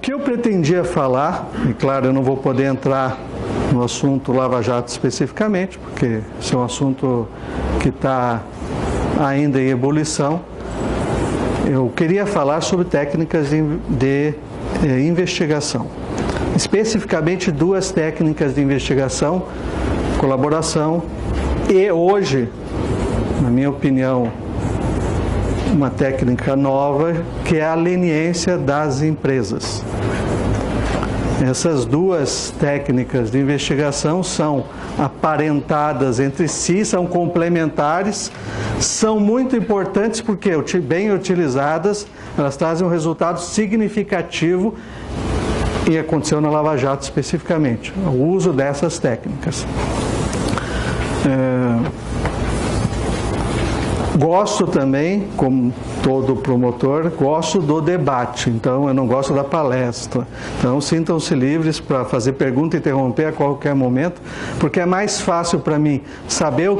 que eu pretendia falar, e claro, eu não vou poder entrar no assunto Lava Jato especificamente, porque esse é um assunto que está ainda em ebulição. Eu queria falar sobre técnicas de investigação, especificamente duas técnicas de investigação, colaboração e hoje, na minha opinião, uma técnica nova, que é a leniência das empresas. Essas duas técnicas de investigação são aparentadas entre si, são complementares, são muito importantes porque, bem utilizadas, elas trazem um resultado significativo e aconteceu na Lava Jato especificamente, o uso dessas técnicas. Gosto também, como todo promotor, gosto do debate, então eu não gosto da palestra. Então sintam-se livres para fazer pergunta e interromper a qualquer momento, porque é mais fácil para mim saber o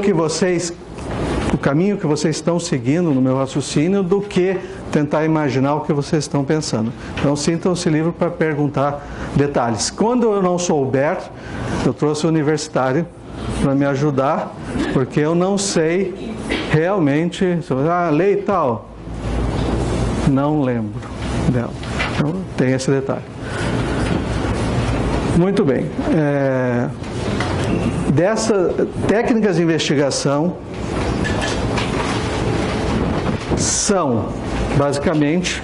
caminho que vocês estão seguindo no meu raciocínio do que tentar imaginar o que vocês estão pensando. Então sintam-se livres para perguntar detalhes. Quando eu não souber, eu trouxe o universitário para me ajudar, porque eu não sei realmente, lei tal, não lembro dela. Então tem esse detalhe. Muito bem. Dessas técnicas de investigação são, basicamente,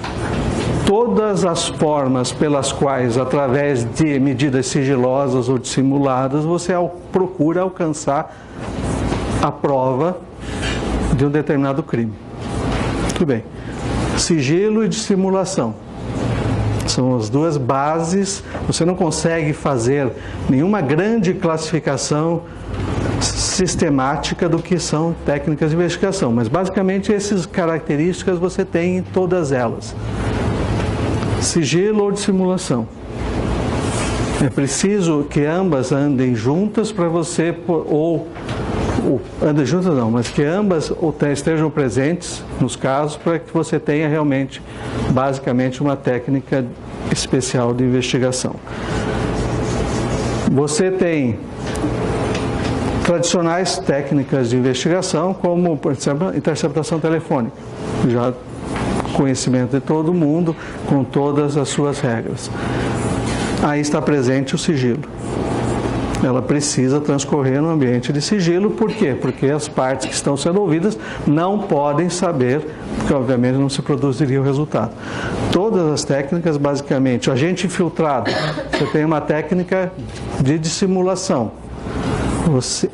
todas as formas pelas quais, através de medidas sigilosas ou dissimuladas, você procura alcançar a prova de um determinado crime. Tudo bem. Sigilo e dissimulação são as duas bases. Você não consegue fazer nenhuma grande classificação sistemática do que são técnicas de investigação, mas basicamente essas características você tem em todas elas. Sigilo ou dissimulação. É preciso que ambas andem juntas para você, andem juntas não, mas que ambas estejam presentes nos casos para que você tenha realmente, basicamente, uma técnica especial de investigação. Você tem tradicionais técnicas de investigação, como, por exemplo, interceptação telefônica, já conhecimento de todo mundo, com todas as suas regras. Aí está presente o sigilo. Ela precisa transcorrer no ambiente de sigilo, por quê? Porque as partes que estão sendo ouvidas não podem saber, porque obviamente não se produziria o resultado. Todas as técnicas, basicamente, o agente infiltrado, você tem uma técnica de dissimulação.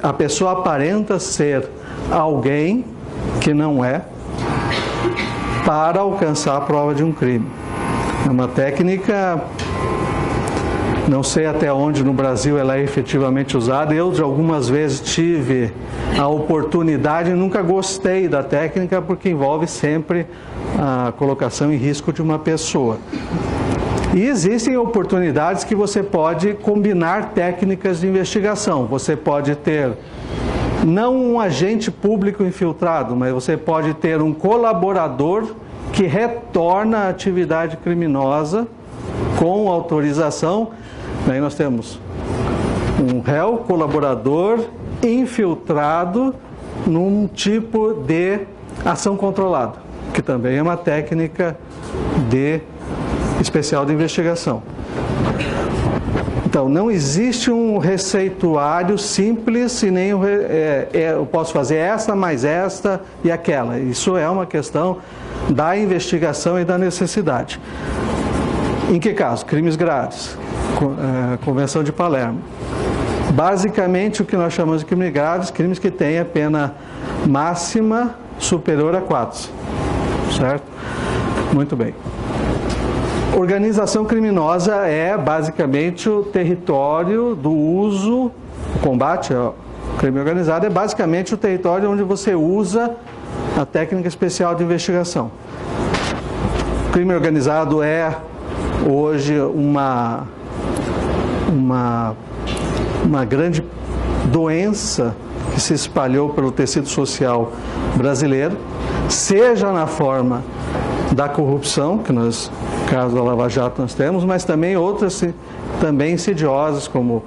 A pessoa aparenta ser alguém que não é, para alcançar a prova de um crime. É uma técnica, não sei até onde no Brasil ela é efetivamente usada. Eu, algumas vezes, tive a oportunidade, nunca gostei da técnica, porque envolve sempre a colocação em risco de uma pessoa. E existem oportunidades que você pode combinar técnicas de investigação. Você pode ter, não um agente público infiltrado, mas você pode ter um colaborador que retorna à atividade criminosa com autorização. Aí nós temos um réu, colaborador, infiltrado num tipo de ação controlada, que também é uma técnica especial de investigação. Então, não existe um receituário simples e nem eu posso fazer essa mais esta e aquela. Isso é uma questão da investigação e da necessidade. Em que caso? Crimes graves. Convenção de Palermo. Basicamente, o que nós chamamos de crimes graves, crimes que têm a pena máxima superior a 4. Certo? Muito bem. Organização criminosa é basicamente o território do uso, o combate ao crime organizado é basicamente o território onde você usa a técnica especial de investigação. O crime organizado é hoje uma grande doença que se espalhou pelo tecido social brasileiro, seja na forma da corrupção, que nós caso da Lava Jato nós temos, mas também outras também insidiosas, como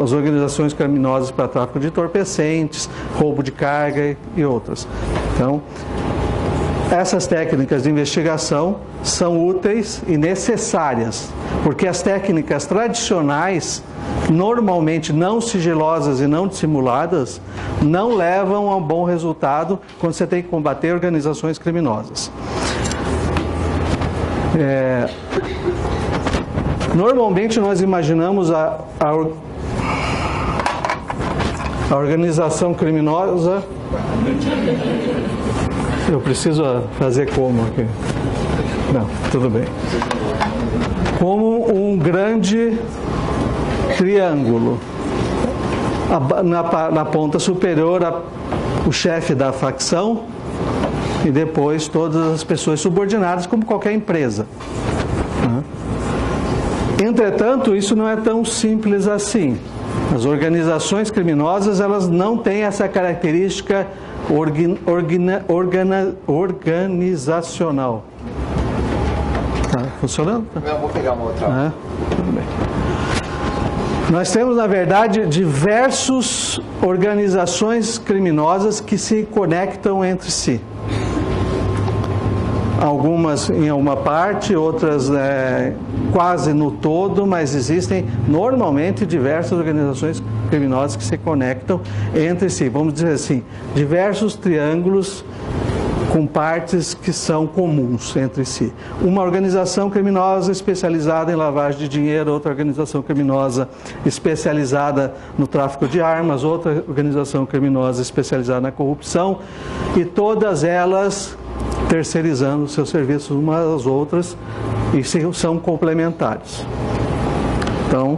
as organizações criminosas para tráfico de entorpecentes, roubo de carga e outras. Então, essas técnicas de investigação são úteis e necessárias, porque as técnicas tradicionais, normalmente não sigilosas e não dissimuladas, não levam a um bom resultado quando você tem que combater organizações criminosas. Normalmente nós imaginamos a organização criminosa. Eu preciso fazer como aqui? Não, tudo bem. Como um grande triângulo. Na ponta superior, o chefe da facção e depois todas as pessoas subordinadas, como qualquer empresa. Entretanto, isso não é tão simples assim. As organizações criminosas, elas não têm essa característica organizacional. Tá funcionando? Eu vou pegar uma outra. Tudo bem. Nós temos, na verdade, diversas organizações criminosas que se conectam entre si. Algumas em uma parte, outras quase no todo, mas existem normalmente diversas organizações criminosas que se conectam entre si. Vamos dizer assim, diversos triângulos com partes que são comuns entre si. Uma organização criminosa especializada em lavagem de dinheiro, outra organização criminosa especializada no tráfico de armas, outra organização criminosa especializada na corrupção, e todas elas terceirizando seus serviços umas às outras e são complementares. Então,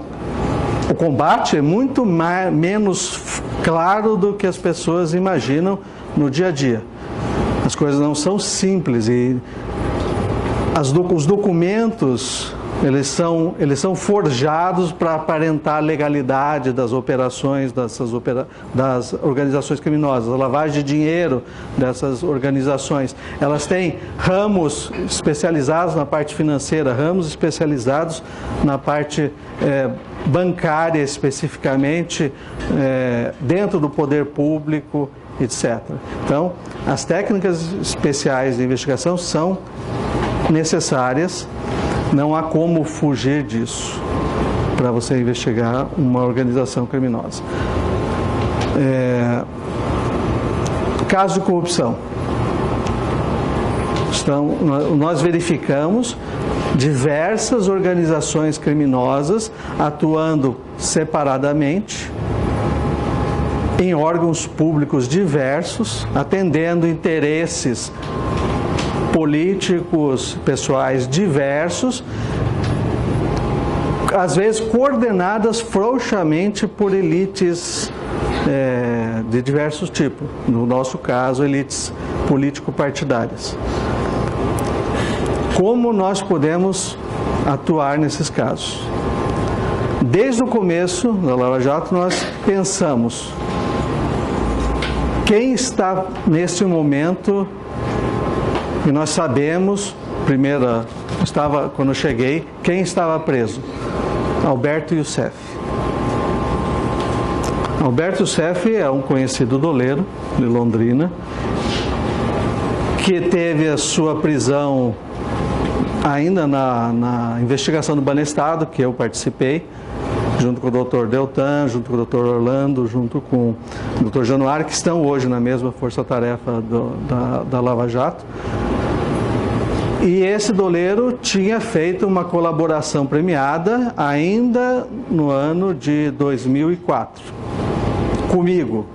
o combate é muito menos claro do que as pessoas imaginam no dia a dia. As coisas não são simples e os documentos eles são forjados para aparentar a legalidade das operações das organizações criminosas, a lavagem de dinheiro dessas organizações. Elas têm ramos especializados na parte financeira, ramos especializados na parte bancária especificamente, dentro do poder público, etc. Então, as técnicas especiais de investigação são necessárias. Não há como fugir disso para você investigar uma organização criminosa. Caso de corrupção. Nós verificamos diversas organizações criminosas atuando separadamente em órgãos públicos diversos, atendendo interesses políticos, pessoais diversos, às vezes coordenadas frouxamente por elites de diversos tipos, no nosso caso, elites político-partidárias. Como nós podemos atuar nesses casos? Desde o começo da Lava Jato, nós pensamos quem está nesse momento. E nós sabemos, quando eu cheguei, quem estava preso? Alberto Youssef. Alberto Youssef é um conhecido doleiro de Londrina, que teve a sua prisão ainda na investigação do Banestado, que eu participei, junto com o Dr. Deltan, junto com o Dr. Orlando, junto com o Dr. Januário, que estão hoje na mesma força-tarefa da Lava Jato. E esse doleiro tinha feito uma colaboração premiada ainda no ano de 2004, comigo.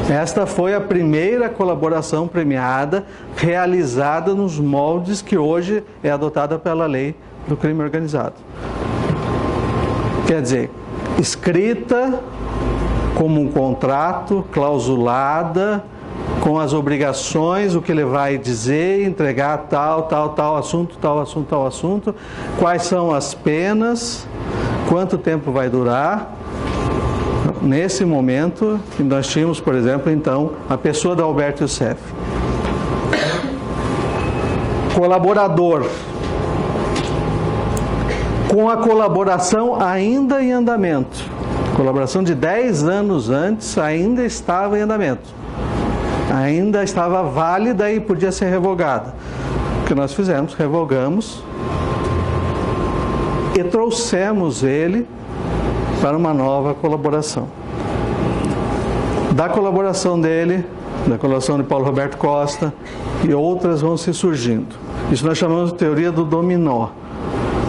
Esta foi a primeira colaboração premiada realizada nos moldes que hoje é adotada pela lei do crime organizado. Quer dizer, escrita como um contrato, clausulada, com as obrigações, o que ele vai dizer, entregar tal assunto, quais são as penas, quanto tempo vai durar. Nesse momento, nós tínhamos, por exemplo, então, a pessoa do Alberto Youssef. Colaborador, com a colaboração ainda em andamento. A colaboração de 10 anos antes ainda estava em andamento. Ainda estava válida e podia ser revogada. O que nós fizemos? Revogamos e trouxemos ele para uma nova colaboração. Da colaboração dele, da colaboração de Paulo Roberto Costa, e outras vão se surgindo. Isso nós chamamos de teoria do dominó.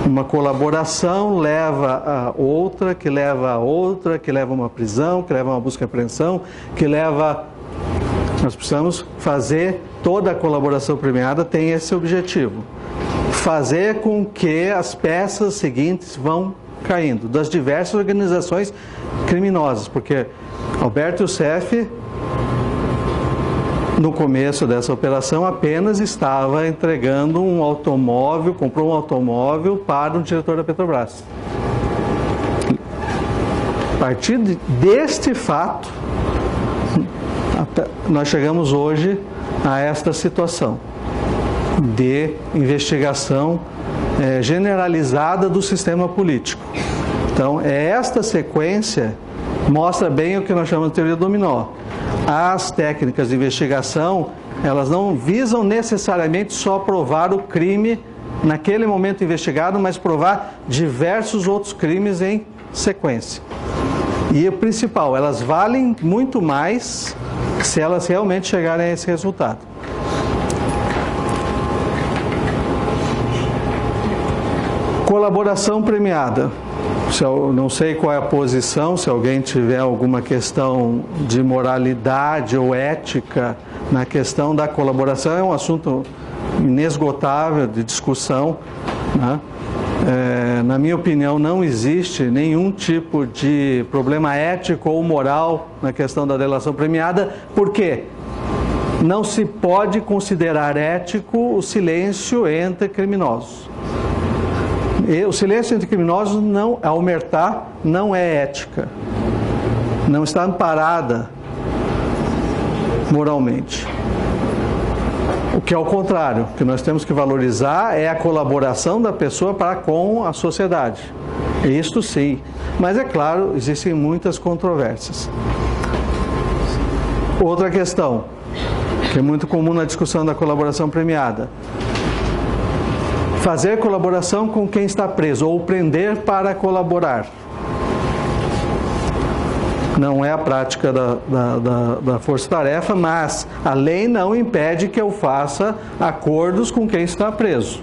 Uma colaboração leva a outra, que leva a outra, que leva a uma prisão, que leva a uma busca e apreensão, que leva... Nós precisamos fazer, toda a colaboração premiada tem esse objetivo. Fazer com que as peças seguintes vão caindo, das diversas organizações criminosas, porque Alberto Youssef, no começo dessa operação, apenas estava entregando um automóvel, comprou um automóvel para o diretor da Petrobras. A partir deste fato, nós chegamos hoje a esta situação de investigação generalizada do sistema político. Então, esta sequência mostra bem o que nós chamamos de teoria dominó. As técnicas de investigação, elas não visam necessariamente só provar o crime naquele momento investigado, mas provar diversos outros crimes em sequência. E o principal, elas valem muito mais se elas realmente chegarem a esse resultado. Colaboração premiada. Eu não sei qual é a posição, se alguém tiver alguma questão de moralidade ou ética na questão da colaboração, é um assunto inesgotável de discussão, né? Na minha opinião, não existe nenhum tipo de problema ético ou moral na questão da delação premiada, porque não se pode considerar ético o silêncio entre criminosos. E o silêncio entre criminosos, a omertá, não é ética. Não está amparada moralmente. O que é o contrário, o que nós temos que valorizar é a colaboração da pessoa para com a sociedade. Isso sim. Mas é claro, existem muitas controvérsias. Outra questão, que é muito comum na discussão da colaboração premiada. Fazer colaboração com quem está preso, ou prender para colaborar. Não é a prática da força-tarefa, mas a lei não impede que eu faça acordos com quem está preso.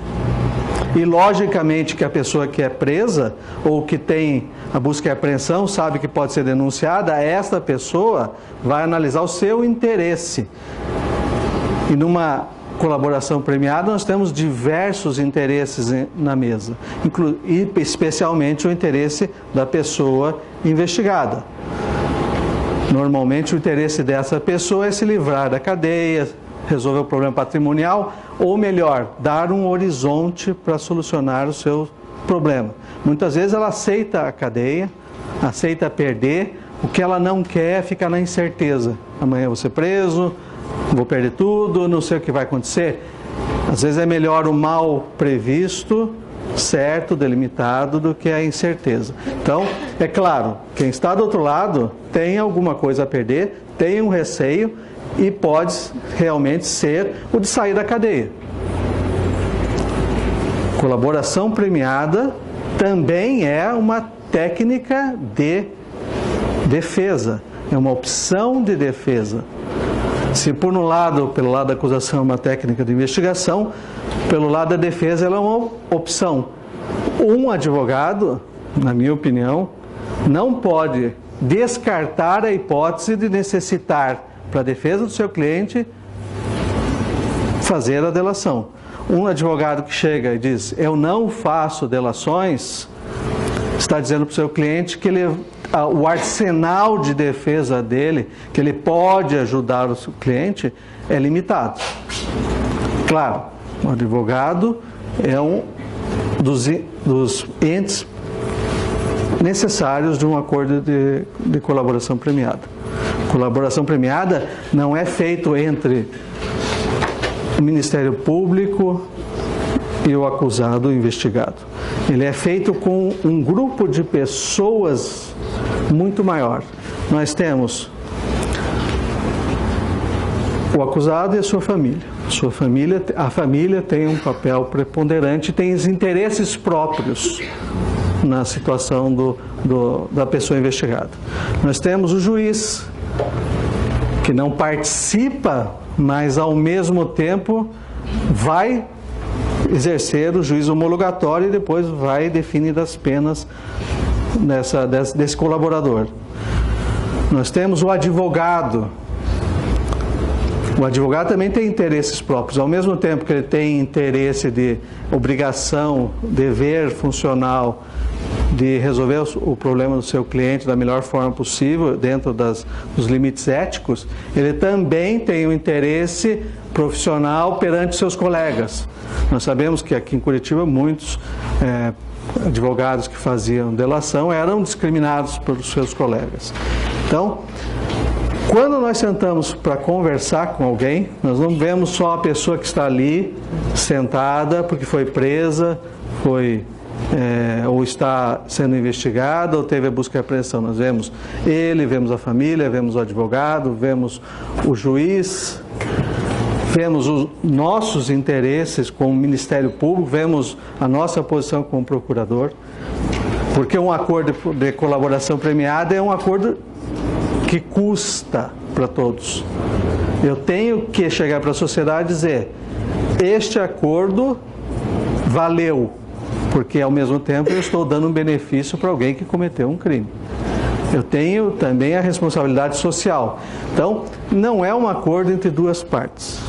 E logicamente que a pessoa que é presa, ou que tem a busca e apreensão, sabe que pode ser denunciada, esta pessoa vai analisar o seu interesse. E numa colaboração premiada, nós temos diversos interesses na mesa, e especialmente o interesse da pessoa investigada. Normalmente o interesse dessa pessoa é se livrar da cadeia, resolver o problema patrimonial, ou melhor, dar um horizonte para solucionar o seu problema. Muitas vezes ela aceita a cadeia, aceita perder, o que ela não quer é ficar na incerteza. Amanhã eu vou ser preso, vou perder tudo, não sei o que vai acontecer. Às vezes é melhor o mal previsto, certo, delimitado, do que a incerteza. Então, é claro, quem está do outro lado tem alguma coisa a perder, tem um receio e pode realmente ser o de sair da cadeia. Colaboração premiada também é uma técnica de defesa, é uma opção de defesa. Se por um lado, pelo lado da acusação, é uma técnica de investigação, pelo lado da defesa ela é uma opção. Um advogado, na minha opinião, não pode descartar a hipótese de necessitar, para a defesa do seu cliente, fazer a delação. Um advogado que chega e diz, eu não faço delações, está dizendo para o seu cliente que o arsenal de defesa dele, que ele pode ajudar o seu cliente, é limitado. Claro, o advogado é um dos entes necessários de um acordo de colaboração premiada. Colaboração premiada não é feito entre o Ministério Público e o acusado, o investigado. Ele é feito com um grupo de pessoas muito maior. Nós temos o acusado e a sua família. A família tem um papel preponderante, tem os interesses próprios na situação da pessoa investigada. Nós temos o juiz, que não participa, mas ao mesmo tempo vai exercer o juízo homologatório e depois vai definir as penas desse colaborador. Nós temos o advogado. O advogado também tem interesses próprios. Ao mesmo tempo que ele tem interesse de obrigação, dever funcional de resolver o problema do seu cliente da melhor forma possível, dentro dos limites éticos, ele também tem um interesse profissional perante seus colegas. Nós sabemos que aqui em Curitiba muitos advogados que faziam delação eram discriminados pelos seus colegas. Então, quando nós sentamos para conversar com alguém, nós não vemos só a pessoa que está ali sentada porque foi presa, ou está sendo investigada, ou teve a busca e apreensão. Nós vemos ele, vemos a família, vemos o advogado, vemos o juiz, vemos os nossos interesses como Ministério Público, vemos a nossa posição como procurador, porque um acordo de colaboração premiada é um acordo que custa para todos. Eu tenho que chegar para a sociedade e dizer: este acordo valeu, porque ao mesmo tempo eu estou dando um benefício para alguém que cometeu um crime. Eu tenho também a responsabilidade social. Então, não é um acordo entre duas partes.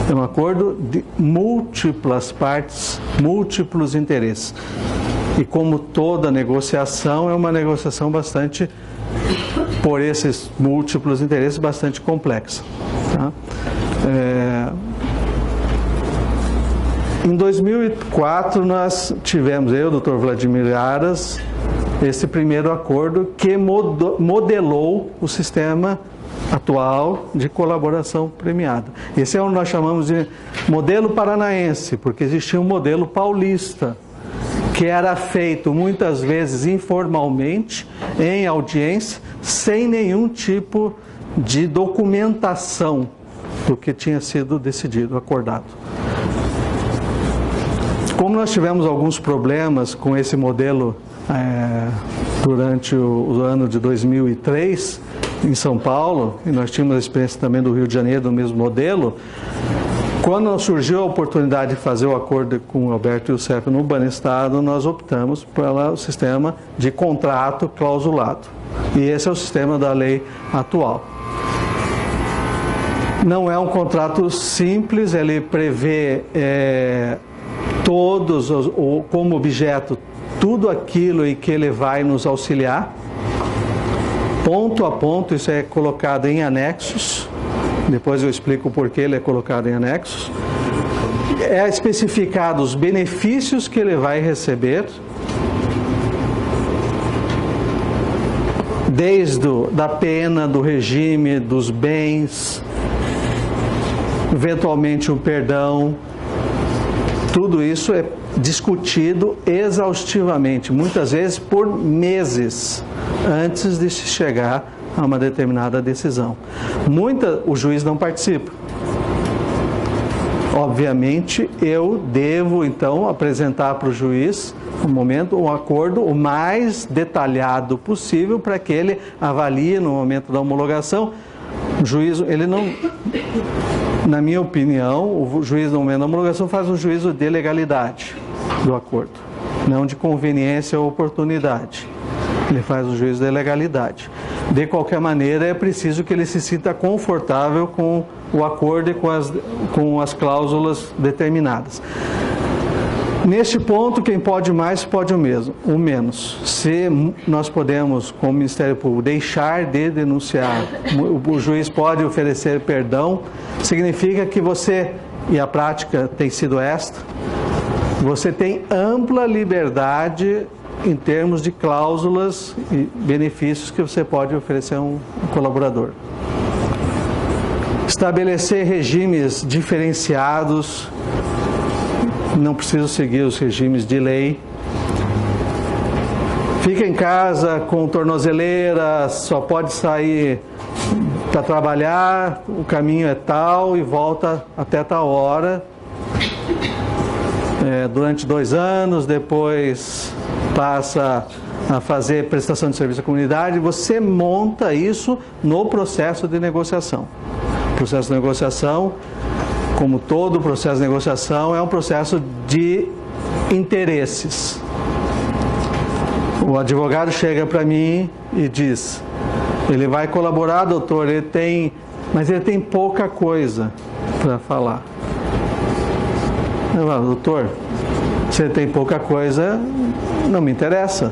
É um acordo de múltiplas partes, múltiplos interesses. E como toda negociação, é uma negociação bastante, por esses múltiplos interesses, bastante complexa. Tá? Em 2004, nós tivemos, eu, Dr. Vladimir Aras, esse primeiro acordo que modelou o sistema atual de colaboração premiada. Esse é o que nós chamamos de modelo paranaense, porque existia um modelo paulista, que era feito muitas vezes informalmente, em audiência, sem nenhum tipo de documentação do que tinha sido decidido, acordado. Como nós tivemos alguns problemas com esse modelo durante o ano de 2003, em São Paulo, e nós tínhamos a experiência também do Rio de Janeiro do mesmo modelo, quando surgiu a oportunidade de fazer o acordo com o Alberto Youssef no Banestado, nós optamos pelo sistema de contrato clausulado. E esse é o sistema da lei atual. Não é um contrato simples, ele prevê como objeto tudo aquilo em que ele vai nos auxiliar, ponto a ponto. Isso é colocado em anexos, depois eu explico o porquê ele é colocado em anexos. É especificado os benefícios que ele vai receber, desde da pena, do regime, dos bens, eventualmente um perdão. Tudo isso é discutido exaustivamente, muitas vezes por meses, antes de se chegar a uma determinada decisão. O juiz não participa. Obviamente, eu devo, então, apresentar para o juiz, no momento, um acordo o mais detalhado possível para que ele avalie no momento da homologação. O juiz, ele não... Na minha opinião, o juiz no momento da homologação faz um juízo de legalidade do acordo, não de conveniência ou oportunidade. Ele faz o juízo de legalidade. De qualquer maneira, é preciso que ele se sinta confortável com o acordo e com as cláusulas determinadas. Neste ponto, quem pode mais, pode o menos. Se nós podemos, como Ministério Público, deixar de denunciar, o juiz pode oferecer perdão, significa que você, e a prática tem sido esta, você tem ampla liberdade em termos de cláusulas e benefícios que você pode oferecer a um colaborador. Estabelecer regimes diferenciados não preciso seguir os regimes de lei. Fica em casa com tornozeleira, só pode sair para trabalhar, o caminho é tal e volta até tal hora. Durante 2 anos, depois passa a fazer prestação de serviço à comunidade. Você monta isso no processo de negociação. O processo de negociação, como todo processo de negociação, é um processo de interesses. O advogado chega para mim e diz: ele vai colaborar, doutor, mas ele tem pouca coisa para falar. Eu falo: doutor, se ele tem pouca coisa, não me interessa.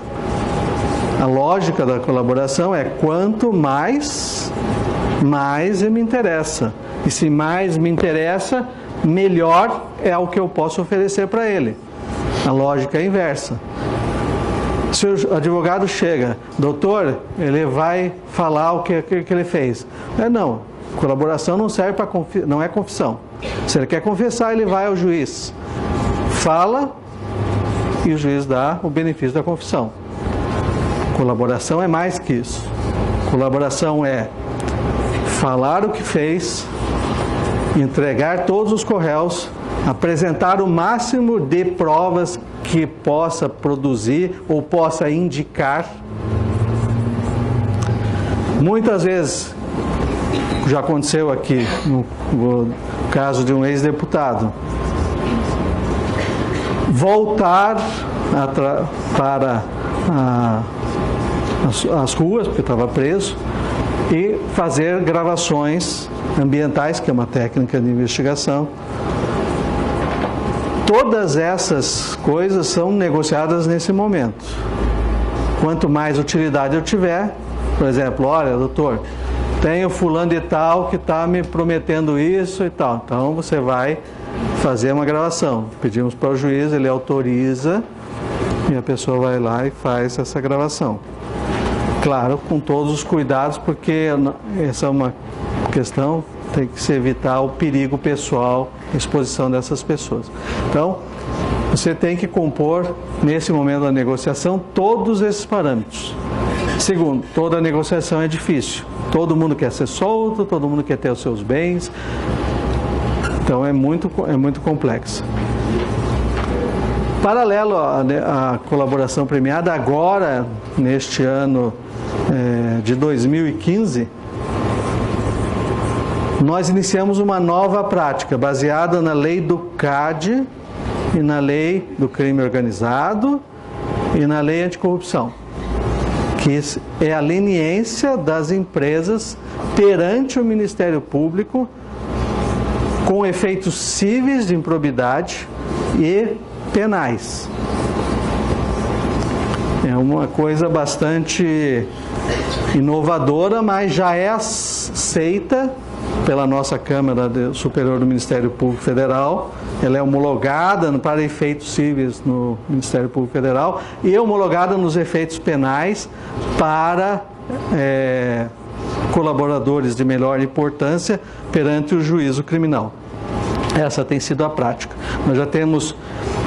A lógica da colaboração é quanto mais me interessa. E se mais me interessa, melhor é o que eu posso oferecer para ele. A lógica é inversa. Se o advogado chega: doutor, ele vai falar o que ele fez. Não, colaboração não serve para não é confissão. Se ele quer confessar, ele vai ao juiz, fala e o juiz dá o benefício da confissão. Colaboração é mais que isso. Colaboração é falar o que fez, entregar todos os correios, apresentar o máximo de provas que possa produzir ou possa indicar. Muitas vezes, já aconteceu aqui no caso de um ex-deputado, voltar para as ruas, porque estava preso, e fazer gravações ambientais, que é uma técnica de investigação. Todas essas coisas são negociadas nesse momento. Quanto mais utilidade eu tiver, por exemplo, olha, doutor, tenho fulano de tal que está me prometendo isso e tal. Então você vai fazer uma gravação. Pedimos para o juiz, ele autoriza e a pessoa vai lá e faz essa gravação. Claro, com todos os cuidados, porque essa é uma questão, tem que se evitar o perigo pessoal, a exposição dessas pessoas. Então, você tem que compor, nesse momento da negociação, todos esses parâmetros. Segundo, toda negociação é difícil. Todo mundo quer ser solto, todo mundo quer ter os seus bens. Então, é muito complexo. Paralelo à colaboração premiada, agora, neste ano de 2015, nós iniciamos uma nova prática baseada na lei do CAD e na lei do crime organizado e na lei anticorrupção, que é a leniência das empresas perante o Ministério Público com efeitos cíveis de improbidade e penais. É uma coisa bastante inovadora, mas já é aceita pela nossa Câmara Superior do Ministério Público Federal. Ela é homologada para efeitos cíveis no Ministério Público Federal e homologada nos efeitos penais para colaboradores de melhor importância perante o juízo criminal. Essa tem sido a prática. Nós já temos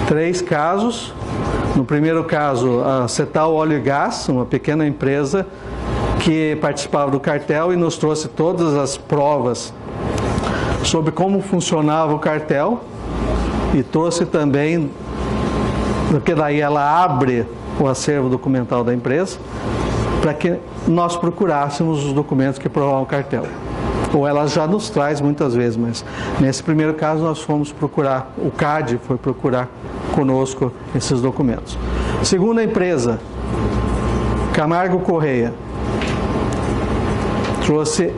3 casos. No primeiro caso, a Cetal Óleo e Gás, uma pequena empresa que participava do cartel e nos trouxe todas as provas sobre como funcionava o cartel e trouxe também, porque daí ela abre o acervo documental da empresa para que nós procurássemos os documentos que provavam o cartel. Ou ela já nos traz muitas vezes, mas nesse primeiro caso nós fomos procurar, o CAD foi procurar conosco esses documentos. Segunda empresa, Camargo Correia, trouxe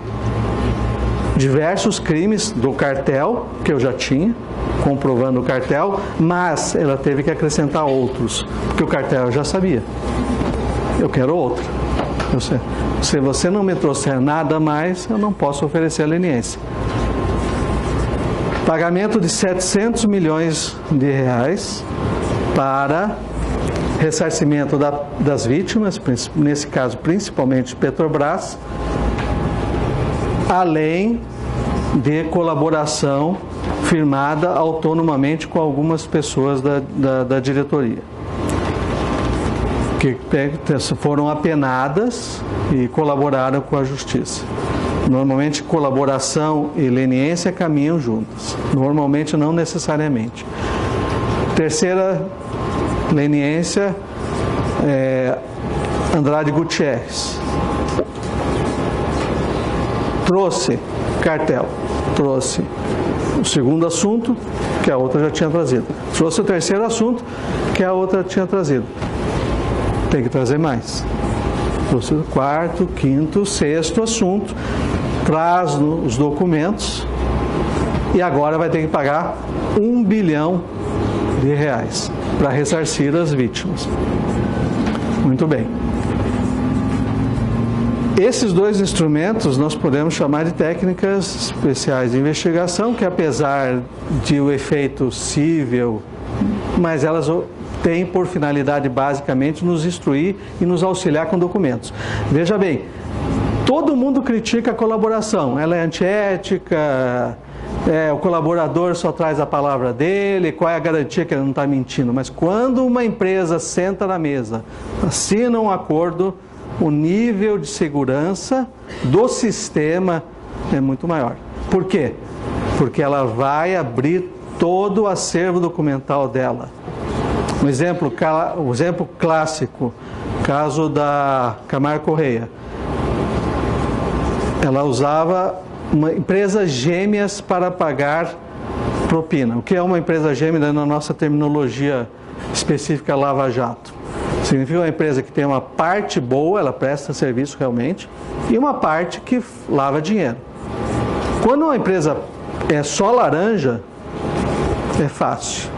diversos crimes do cartel, que eu já tinha, comprovando o cartel, mas ela teve que acrescentar outros, porque o cartel eu já sabia. Eu quero outro. Se você não me trouxer nada mais, eu não posso oferecer a leniência. Pagamento de 700 milhões de reais para ressarcimento das vítimas, nesse caso principalmente Petrobras, além de colaboração firmada autonomamente com algumas pessoas da diretoria, que foram apenadas e colaboraram com a justiça. Normalmente colaboração e leniência caminham juntas, normalmente não necessariamente. Terceira leniência é Andrade Gutierrez. Trouxe cartel, trouxe o segundo assunto, que a outra já tinha trazido. Trouxe o terceiro assunto, que a outra tinha trazido. Tem que trazer mais. Trouxe o quarto, quinto, sexto assunto, traz os documentos e agora vai ter que pagar R$1 bilhão para ressarcir as vítimas. Muito bem. Esses dois instrumentos nós podemos chamar de técnicas especiais de investigação, que apesar de o efeito cível, mas elas têm por finalidade basicamente nos instruir e nos auxiliar com documentos. Veja bem, todo mundo critica a colaboração, ela é antiética, o colaborador só traz a palavra dele, qual é a garantia que ele não está mentindo? Mas quando uma empresa senta na mesa, assina um acordo, o nível de segurança do sistema é muito maior. Por quê? Porque ela vai abrir todo o acervo documental dela. Um exemplo clássico, caso da Camargo Correia. Ela usava empresas gêmeas para pagar propina. O que é uma empresa gêmea na nossa terminologia específica Lava Jato? Significa uma empresa que tem uma parte boa, ela presta serviço realmente, e uma parte que lava dinheiro. Quando uma empresa é só laranja, é fácil.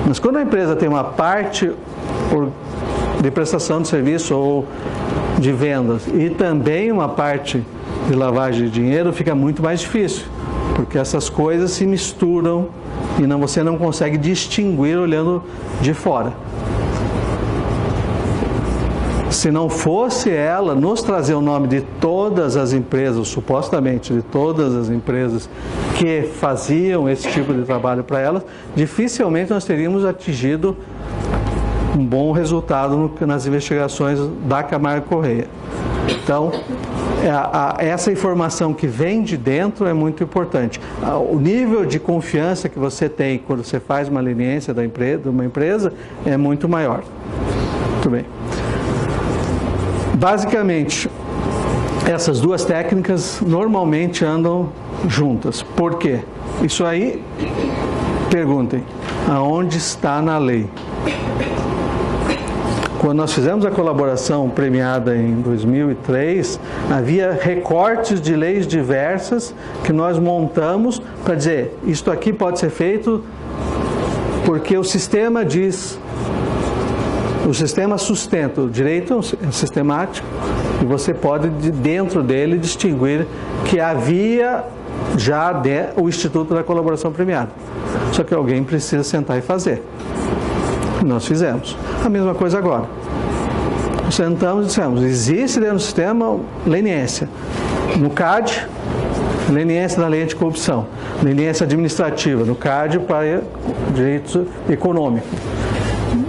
Mas quando a empresa tem uma parte de prestação de serviço ou de vendas e também uma parte de lavagem de dinheiro, fica muito mais difícil, porque essas coisas se misturam e você não consegue distinguir olhando de fora. Se não fosse ela nos trazer o nome de todas as empresas, supostamente de todas as empresas que faziam esse tipo de trabalho para elas, dificilmente nós teríamos atingido um bom resultado nas investigações da Camargo Correia. Então, essa informação que vem de dentro é muito importante. O nível de confiança que você tem quando você faz uma leniência de uma empresa é muito maior. Muito bem. Basicamente, essas duas técnicas normalmente andam juntas. Por quê? Isso aí, perguntem, aonde está na lei? Quando nós fizemos a colaboração premiada em 2003, havia recortes de leis diversas que nós montamos para dizer, isto aqui pode ser feito porque o sistema diz... O sistema sustenta, o direito é sistemático e você pode, dentro dele, distinguir que havia já o Instituto da Colaboração Premiada. Só que alguém precisa sentar e fazer. Nós fizemos. A mesma coisa agora. Sentamos e dissemos, existe dentro do sistema leniência. No CAD, leniência da lei anticorrupção. Leniência administrativa, no CAD para direito econômico.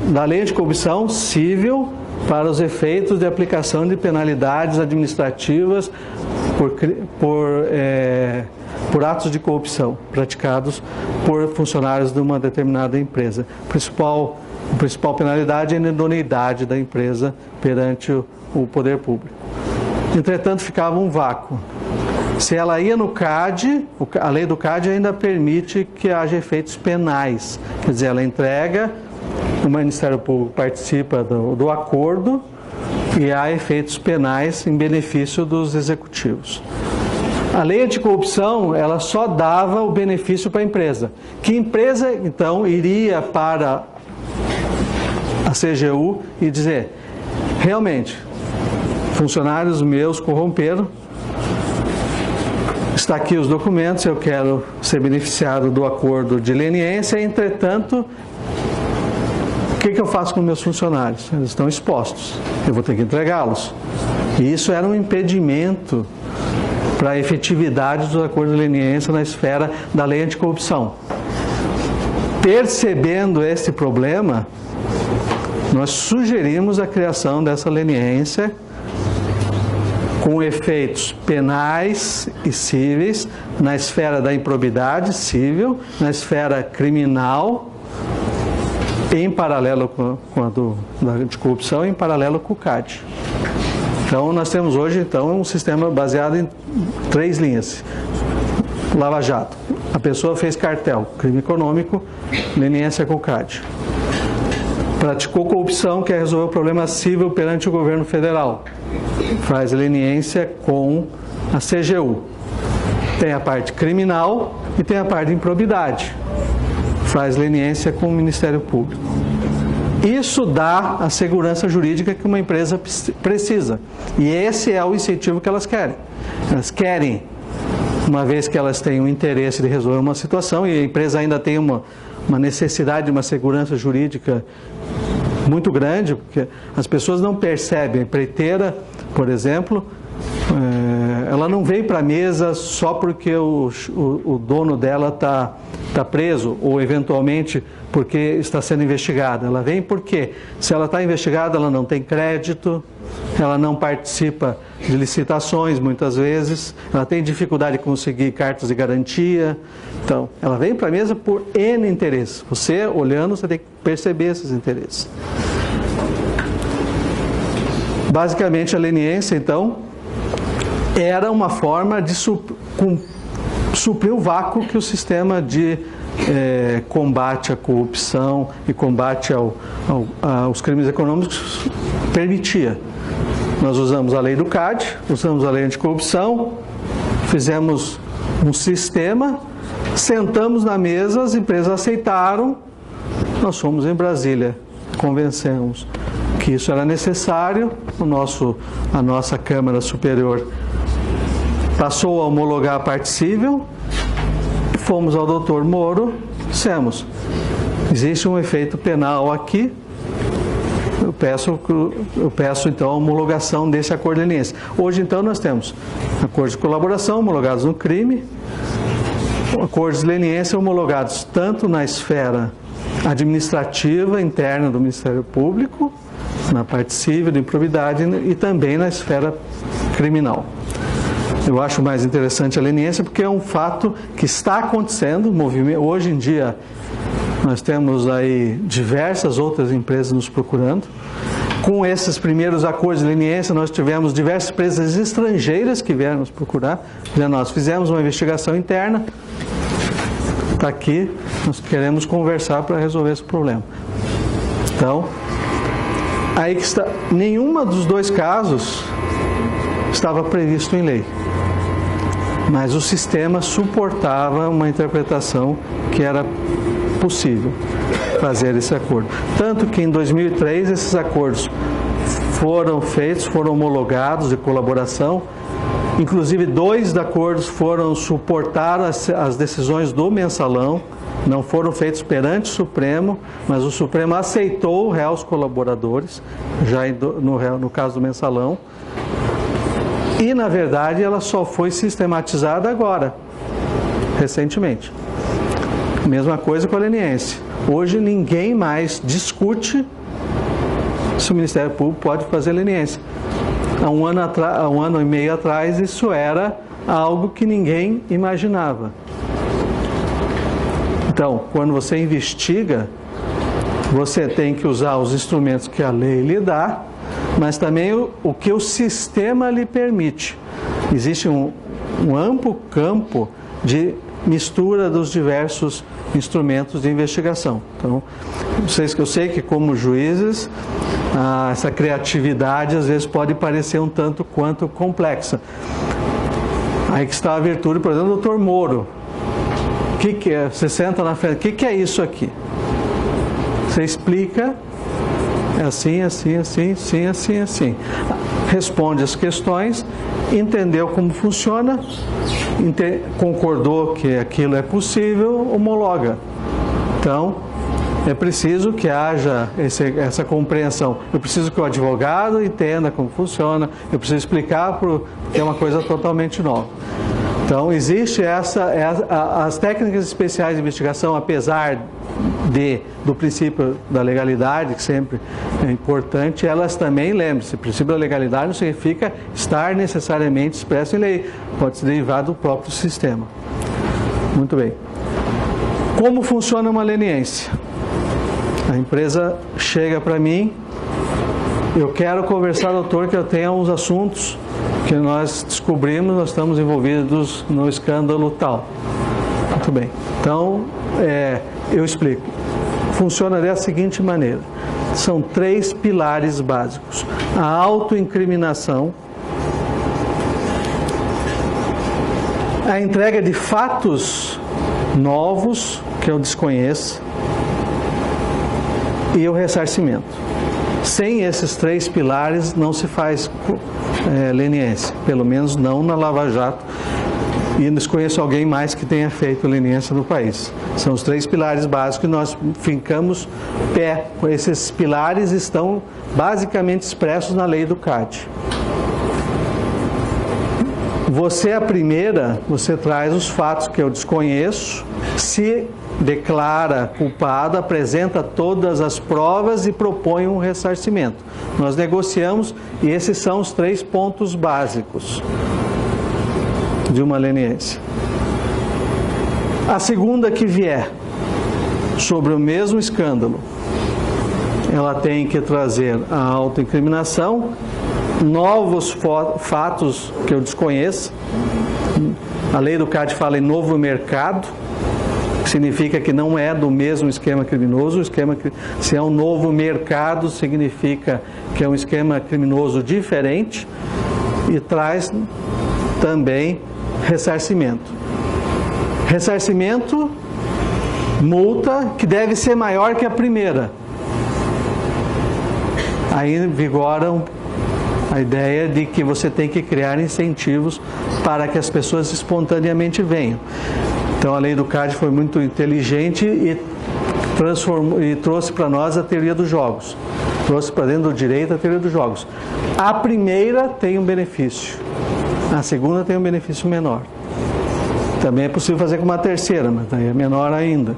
Da lei de corrupção civil para os efeitos de aplicação de penalidades administrativas por atos de corrupção praticados por funcionários de uma determinada empresa. A principal penalidade é a idoneidade da empresa perante o poder público. Entretanto, ficava um vácuo. Se ela ia no CAD, a lei do CAD ainda permite que haja efeitos penais. Quer dizer, ela entrega... O Ministério Público participa do acordo e há efeitos penais em benefício dos executivos. A lei anticorrupção, ela só dava o benefício para a empresa. Que empresa, então, iria para a CGU e dizer, realmente, funcionários meus corromperam, está aqui os documentos, eu quero ser beneficiado do acordo de leniência, entretanto, o que eu faço com meus funcionários? Eles estão expostos, eu vou ter que entregá-los. E isso era um impedimento para a efetividade dos acordos de leniência na esfera da lei anticorrupção. Percebendo esse problema, nós sugerimos a criação dessa leniência com efeitos penais e cíveis na esfera da improbidade civil, na esfera criminal, em paralelo com a da anticorrupção, em paralelo com o CAD. Então, nós temos hoje um sistema baseado em 3 linhas. Lava Jato. A pessoa fez cartel, crime econômico, leniência com o CAD. Praticou corrupção, quer resolver o problema civil perante o governo federal. Faz leniência com a CGU. Tem a parte criminal e tem a parte de improbidade. Faz leniência com o Ministério Público. Isso dá a segurança jurídica que uma empresa precisa. E esse é o incentivo que elas querem. Elas querem, uma vez que elas têm o interesse de resolver uma situação e a empresa ainda tem uma necessidade de uma segurança jurídica muito grande, porque as pessoas não percebem. A empreiteira, por exemplo, ela não veio para a mesa só porque o dono dela está preso ou eventualmente porque está sendo investigada. Ela vem porque, se ela está investigada, ela não tem crédito, ela não participa de licitações muitas vezes, ela tem dificuldade de conseguir cartas de garantia. Então, ela vem para a mesa por N interesses. Você, olhando, você tem que perceber esses interesses. Basicamente, a leniência, então, era uma forma de suprir o vácuo que o sistema de combate à corrupção e combate aos crimes econômicos permitia. Nós usamos a lei do CAD, usamos a lei anticorrupção, fizemos um sistema, sentamos na mesa, as empresas aceitaram, nós fomos em Brasília, convencemos que isso era necessário, a nossa Câmara Superior passou a homologar a parte civil, fomos ao doutor Moro, dissemos, existe um efeito penal aqui, eu peço então a homologação desse acordo de leniência. Hoje então nós temos acordos de colaboração homologados no crime, acordos de leniência homologados tanto na esfera administrativa interna do Ministério Público, na parte civil de improbidade e também na esfera criminal. Eu acho mais interessante a leniência porque é um fato que está acontecendo. Hoje em dia nós temos aí diversas outras empresas nos procurando. Com esses primeiros acordos de leniência nós tivemos diversas empresas estrangeiras que vieram nos procurar. Nós fizemos uma investigação interna. Está aqui, nós queremos conversar para resolver esse problema. Então, aí que está, nenhuma dos dois casos estava previsto em lei, mas o sistema suportava uma interpretação que era possível fazer esse acordo. Tanto que em 2003 esses acordos foram feitos, foram homologados de colaboração. Inclusive, 2 acordos foram suportar as decisões do mensalão, não foram feitos perante o Supremo, mas o Supremo aceitou os réus colaboradores, já no caso do mensalão, e, na verdade, ela só foi sistematizada agora, recentemente. Mesma coisa com a leniência. Hoje, ninguém mais discute se o Ministério Público pode fazer leniência. Há um ano e meio atrás, isso era algo que ninguém imaginava. Então, quando você investiga, você tem que usar os instrumentos que a lei lhe dá, mas também o que o sistema lhe permite. Existe um amplo campo de mistura dos diversos instrumentos de investigação. Então, eu sei que como juízes, essa criatividade às vezes pode parecer um tanto quanto complexa. Aí que está a virtude, por exemplo, do Dr. Moro. O que é? Você senta na frente, o que é isso aqui? Você explica, é assim, assim, assim, assim, assim, assim. Responde as questões, entendeu como funciona, concordou que aquilo é possível, homologa. Então, é preciso que haja essa compreensão. Eu preciso que o advogado entenda como funciona, eu preciso explicar porque é uma coisa totalmente nova. Então, existe as técnicas especiais de investigação, apesar do princípio da legalidade, que sempre é importante, elas também, lembre-se, o princípio da legalidade não significa estar necessariamente expresso em lei, pode ser derivado do próprio sistema. Muito bem. Como funciona uma leniência? A empresa chega para mim, eu quero conversar, doutor, que eu tenho uns assuntos que nós descobrimos, nós estamos envolvidos no escândalo tal. Muito bem. Então, eu explico. Funciona da seguinte maneira. São 3 pilares básicos. A autoincriminação, a entrega de fatos novos que eu desconheço e o ressarcimento. Sem esses 3 pilares não se faz leniência, pelo menos não na Lava Jato, e desconheço alguém mais que tenha feito leniência no país. São os 3 pilares básicos que nós fincamos pé. Esses pilares estão basicamente expressos na lei do CAD. Você, a primeira, você traz os fatos que eu desconheço, se declara culpado, apresenta todas as provas e propõe um ressarcimento. Nós negociamos e esses são os 3 pontos básicos de uma leniência. A segunda que vier sobre o mesmo escândalo, ela tem que trazer a autoincriminação, novos fatos que eu desconheço. A lei do CAD fala em novo mercado, que significa que não é do mesmo esquema criminoso. Se é um novo mercado, significa que é um esquema criminoso diferente, e traz também ressarcimento. Ressarcimento, multa que deve ser maior que a primeira. Aí vigora a ideia de que você tem que criar incentivos para que as pessoas espontaneamente venham. Então a lei do CAD foi muito inteligente e trouxe para nós a teoria dos jogos. Trouxe para dentro do direito a teoria dos jogos. A primeira tem um benefício, a segunda tem um benefício menor. Também é possível fazer com uma terceira, mas daí é menor ainda.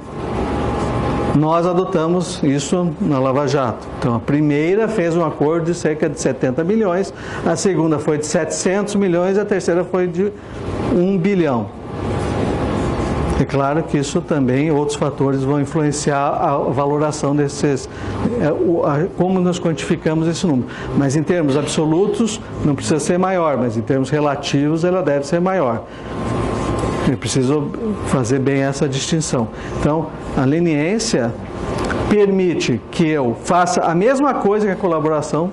Nós adotamos isso na Lava Jato. Então, a primeira fez um acordo de cerca de 70 milhões, a segunda foi de 700 milhões e a terceira foi de 1 bilhão. É claro que isso também, outros fatores vão influenciar a valoração desses, como nós quantificamos esse número. Mas em termos absolutos, não precisa ser maior, mas em termos relativos, ela deve ser maior. Eu preciso fazer bem essa distinção. Então, a leniência permite que eu faça a mesma coisa que a colaboração,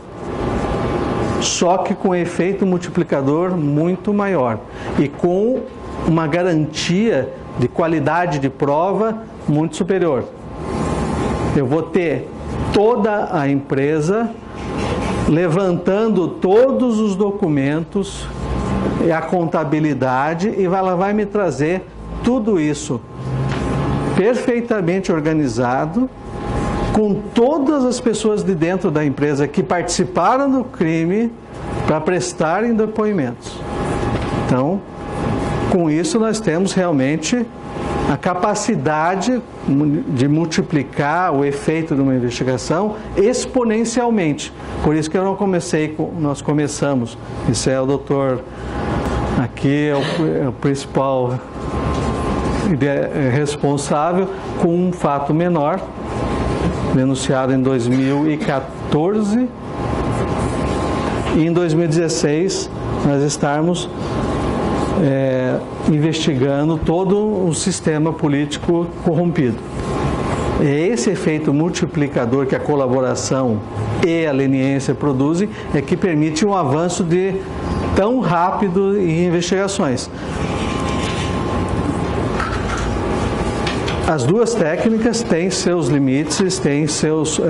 só que com efeito multiplicador muito maior e com uma garantia de qualidade de prova muito superior. Eu vou ter toda a empresa levantando todos os documentos e a contabilidade, e ela vai me trazer tudo isso perfeitamente organizado, com todas as pessoas de dentro da empresa que participaram do crime para prestarem depoimentos. Então, com isso nós temos realmente a capacidade de multiplicar o efeito de uma investigação exponencialmente. Por isso que eu não comecei, nós começamos, isso é o doutor, aqui é o principal responsável, com um fato menor, denunciado em 2014, e em 2016 nós estamos investigando todo o sistema político corrompido. É esse efeito multiplicador que a colaboração e a leniência produzem é que permite um avanço tão rápido em investigações. As duas técnicas têm seus limites, têm seus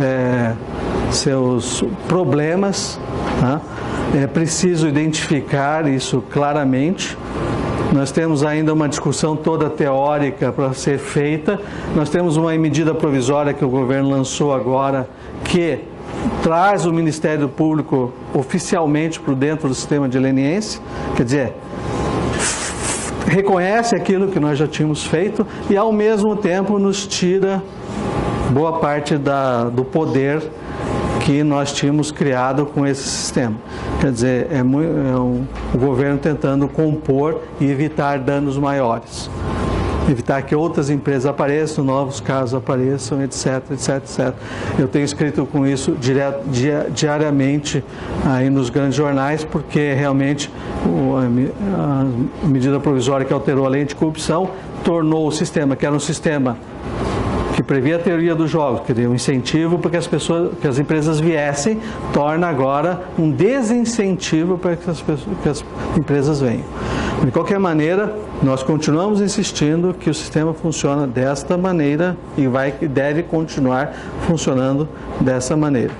problemas, tá? É preciso identificar isso claramente Nós temos ainda uma discussão toda teórica para ser feita. Nós temos uma medida provisória que o governo lançou agora, que traz o Ministério Público oficialmente para dentro do sistema de leniência, quer dizer, reconhece aquilo que nós já tínhamos feito e, ao mesmo tempo, nos tira boa parte do poder que nós tínhamos criado com esse sistema. Quer dizer, o governo tentando compor e evitar danos maiores, evitar que outras empresas apareçam, novos casos apareçam, etc, etc, etc. Eu tenho escrito com isso diariamente aí nos grandes jornais, porque realmente a medida provisória que alterou a lei anticorrupção tornou o sistema, que era um sistema que previa a teoria dos jogos, que deu um incentivo para que as empresas viessem, torna agora um desincentivo para que as empresas venham. De qualquer maneira, nós continuamos insistindo que o sistema funciona desta maneira e deve continuar funcionando dessa maneira.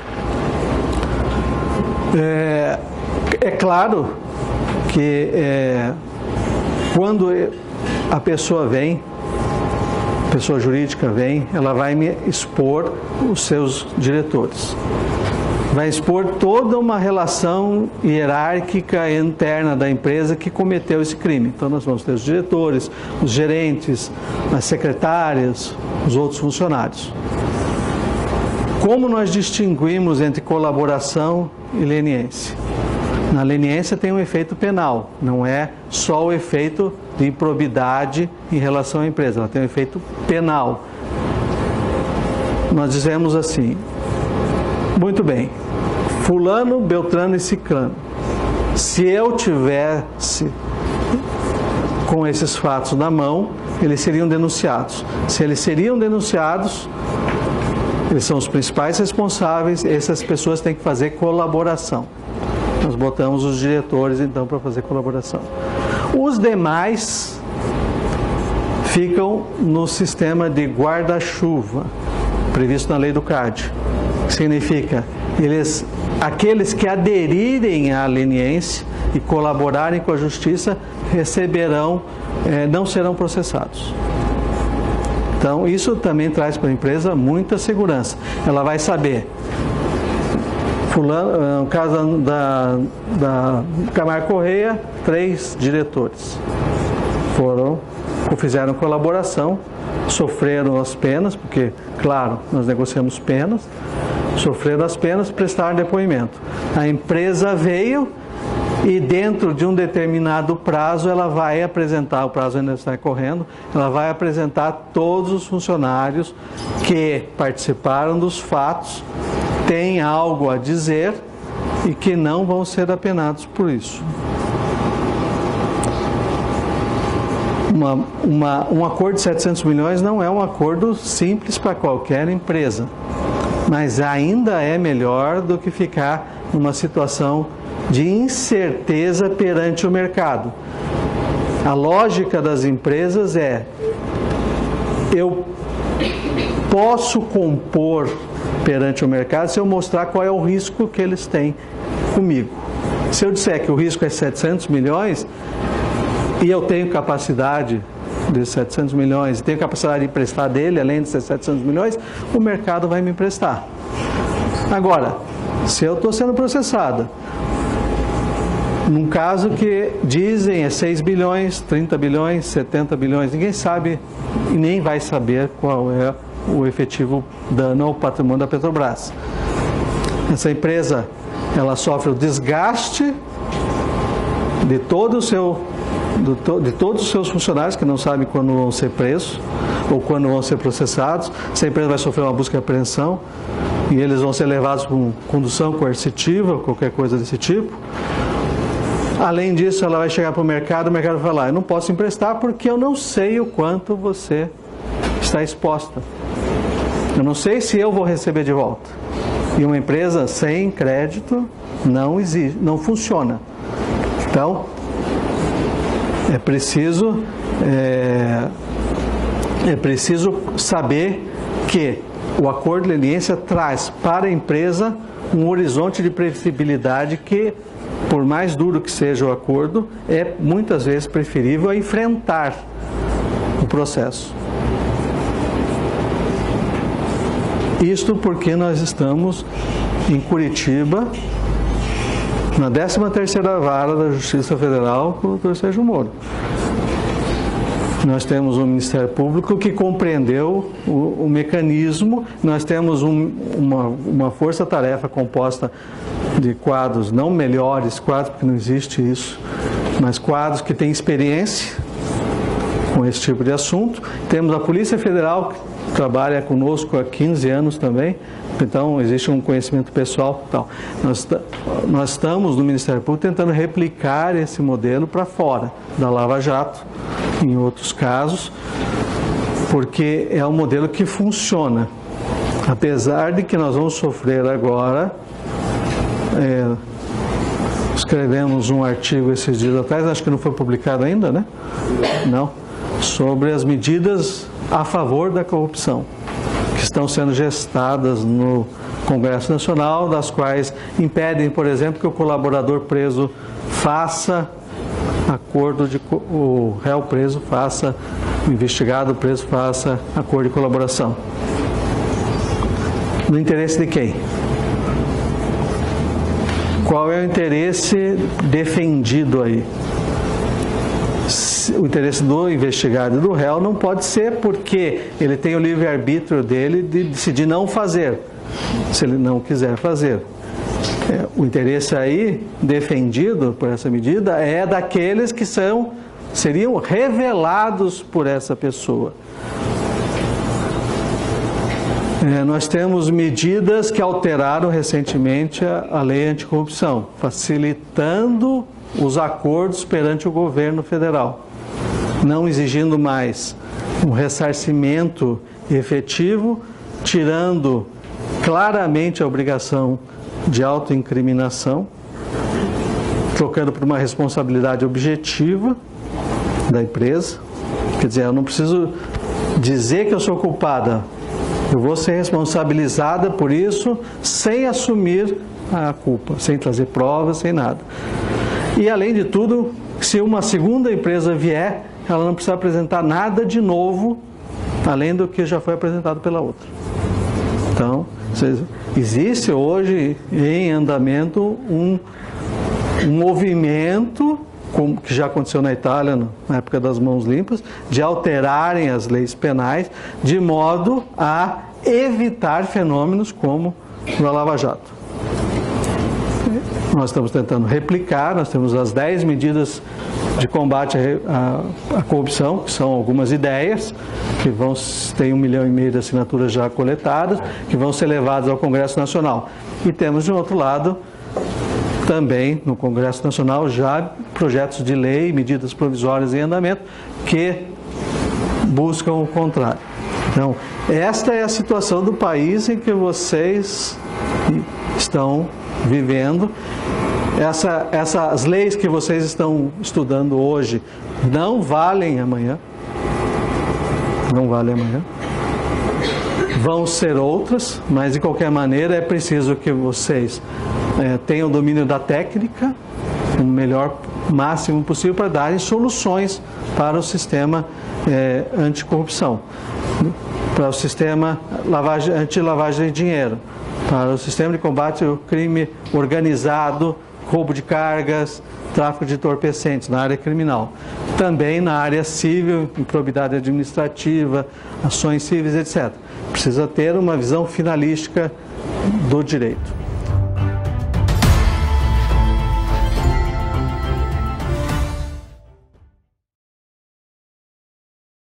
É claro que quando a pessoa vem, a pessoa jurídica vem, ela vai me expor os seus diretores. Vai expor toda uma relação hierárquica interna da empresa que cometeu esse crime. Então nós vamos ter os diretores, os gerentes, as secretárias, os outros funcionários. Como nós distinguimos entre colaboração e leniência? Na leniência tem um efeito penal, não é só o efeito de improbidade em relação à empresa, ela tem um efeito penal. Nós dizemos assim: muito bem, fulano, beltrano e ciclano, se eu tivesse com esses fatos na mão, eles seriam denunciados. Se eles seriam denunciados, eles são os principais responsáveis, essas pessoas têm que fazer colaboração. Nós botamos os diretores, então, para fazer colaboração. Os demais ficam no sistema de guarda-chuva, previsto na lei do CAD. Que significa, aqueles que aderirem à leniência e colaborarem com a justiça receberão, não serão processados. Então, isso também traz para a empresa muita segurança. Ela vai saber, no caso da Camargo Correia, 3 diretores fizeram colaboração, sofreram as penas, porque, claro, nós negociamos penas, sofreram as penas, prestaram depoimento. A empresa veio e, dentro de um determinado prazo, ela vai apresentar, o prazo ainda está correndo, ela vai apresentar todos os funcionários que participaram dos fatos, têm algo a dizer e que não vão ser apenados por isso. Um acordo de 700 milhões não é um acordo simples para qualquer empresa, mas ainda é melhor do que ficar numa situação de incerteza perante o mercado. A lógica das empresas é: eu posso compor perante o mercado se eu mostrar qual é o risco que eles têm comigo. Se eu disser que o risco é 700 milhões e eu tenho capacidade de 700 milhões, tenho capacidade de emprestar dele, além de ser 700 milhões, o mercado vai me emprestar. Agora, se eu estou sendo processado, num caso que dizem é 6 bilhões, 30 bilhões, 70 bilhões, ninguém sabe e nem vai saber qual é o efetivo dano ao patrimônio da Petrobras. Essa empresa, ela sofre o desgaste de todos os seus funcionários, que não sabem quando vão ser presos ou quando vão ser processados. Essa empresa vai sofrer uma busca e apreensão e eles vão ser levados com condução coercitiva, qualquer coisa desse tipo. Além disso, ela vai chegar para o mercado vai falar: eu não posso emprestar porque eu não sei o quanto você está exposta. Eu não sei se eu vou receber de volta. E uma empresa sem crédito não existe, não funciona. Então, é preciso saber que o acordo de leniência traz para a empresa um horizonte de previsibilidade que por mais duro que seja o acordo, é muitas vezes preferível a enfrentar o processo. Isto porque nós estamos em Curitiba, na 13ª Vara da Justiça Federal, com o Dr. Sérgio Moro. Nós temos um Ministério Público que compreendeu o mecanismo, nós temos uma força-tarefa composta de quadros, não melhores quadros, porque não existe isso, mas quadros que têm experiência com esse tipo de assunto. Temos a Polícia Federal, que trabalha conosco há 15 anos também, então existe um conhecimento pessoal. Então, nós estamos no Ministério Público tentando replicar esse modelo para fora da Lava Jato, em outros casos, porque é um modelo que funciona. Apesar de que nós vamos sofrer agora, escrevemos um artigo esses dias atrás, acho que não foi publicado ainda, né? Não. Sobre as medidas a favor da corrupção, que estão sendo gestadas no Congresso Nacional, das quais impedem, por exemplo, que o colaborador preso faça acordo o réu preso faça, o investigado preso faça acordo de colaboração. No interesse de quem? Qual é o interesse defendido aí? O interesse do investigado e do réu não pode ser porque ele tem o livre-arbítrio dele de decidir não fazer, se ele não quiser fazer. O interesse aí defendido por essa medida é daqueles que seriam revelados por essa pessoa. Nós temos medidas que alteraram recentemente a lei anticorrupção, facilitando os acordos perante o governo federal, não exigindo mais um ressarcimento efetivo, tirando claramente a obrigação de autoincriminação, trocando por uma responsabilidade objetiva da empresa. Quer dizer, eu não preciso dizer que eu sou culpada, eu vou ser responsabilizada por isso sem assumir a culpa, sem trazer provas, sem nada. E além de tudo, se uma segunda empresa vier, ela não precisa apresentar nada de novo, além do que já foi apresentado pela outra. Então, existe hoje em andamento um movimento, como que já aconteceu na Itália na época das mãos limpas, de alterarem as leis penais de modo a evitar fenômenos como o da Lava Jato. Nós estamos tentando replicar, nós temos as 10 medidas de combate à corrupção, que são algumas ideias, que tem 1,5 milhão de assinaturas já coletadas, que vão ser levadas ao Congresso Nacional. E temos, de outro lado, também no Congresso Nacional, já projetos de lei, medidas provisórias em andamento, que buscam o contrário. Então, esta é a situação do país em que vocês estão vivendo. Essas leis que vocês estão estudando hoje não valem amanhã. Não valem amanhã. Vão ser outras, mas de qualquer maneira é preciso que vocês tenham o domínio da técnica, o melhor máximo possível para darem soluções para o sistema anticorrupção, para o sistema anti-lavagem de dinheiro, para o sistema de combate ao crime organizado, roubo de cargas, tráfico de entorpecentes na área criminal. Também na área civil, improbidade administrativa, ações cíveis, etc. Precisa ter uma visão finalística do direito.